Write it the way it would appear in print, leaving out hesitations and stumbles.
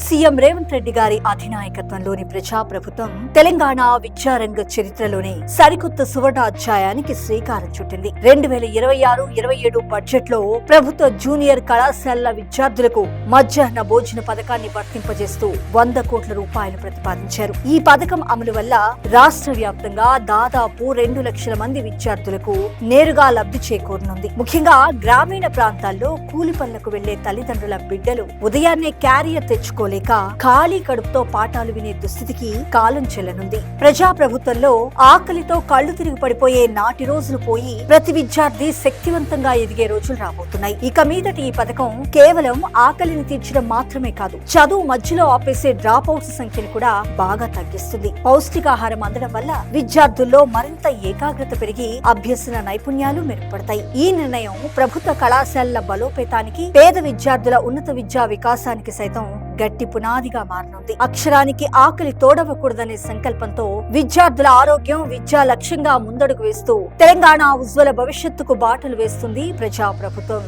CM Revanth Reddy గారి అధినాయకత్వంలోని ప్రజాప్రభుత్వం తెలంగాణ విద్యారంగ చరిత్రలోనే సరికొత్త సువర్ణ అధ్యాయానికి శ్రీకారం చుట్టింది. 2026-27 బడ్జెట్ లో ప్రభుత్వ జూనియర్ కళాశాలల విద్యార్థులకు మధ్యాహ్న భోజన పథకాన్ని వర్తింపజేస్తూ 100 కోట్ల రూపాయలు ప్రతిపాదించారు. ఈ పథకం అమలు వల్ల రాష్ట్ర వ్యాప్తంగా దాదాపు 2 లక్షల మంది విద్యార్థులకు నేరుగా లబ్ధి చేకూరనుంది. ముఖ్యంగా గ్రామీణ ప్రాంతాల్లో కూలి పనులకు వెళ్లే తల్లిదండ్రుల బిడ్డలు ఉదయాన్నే క్యారియర్ తెచ్చుకోలేక ఖాళీ కడుపుతో పాఠాలు వినే దుస్థితికి కాలం చెల్లనుంది. ప్రజాప్రభుత్వంలో ఆకలితో కళ్లు తిరిగి పడిపోయే నాటి రోజులు పోయి ప్రతి విద్యార్థి శక్తివంతంగా ఎదిగే రోజులు రాబోతున్నాయి. ఇక మీదటి ఈ పథకం కేవలం ఆకలిని తీర్చడం మాత్రమే కాదు, చదువు మధ్యలో ఆపేసే డ్రాప్ అవుట్స్ సంఖ్యను కూడా బాగా తగ్గిస్తుంది. పౌష్టికాహారం అందడం వల్ల విద్యార్థుల్లో మరింత ఏకాగ్రత పెరిగి అభ్యసన నైపుణ్యాలు మెరుగుపడతాయి. ఈ నిర్ణయం ప్రభుత్వ కళాశాలల బలోపేతానికి, పేద విద్యార్థుల ఉన్నత విద్యా వికాసానికి సైతం గట్టి పునాదిగా మారనుంది. అక్షరానికి ఆకలి తోడవకూడదనే సంకల్పంతో విద్యార్థుల ఆరోగ్యం, విద్యా లక్ష్యంగా ముందడుగు వేస్తూ తెలంగాణ ఉజ్వల భవిష్యత్తుకు బాటలు వేస్తుంది ప్రజాప్రభుత్వం.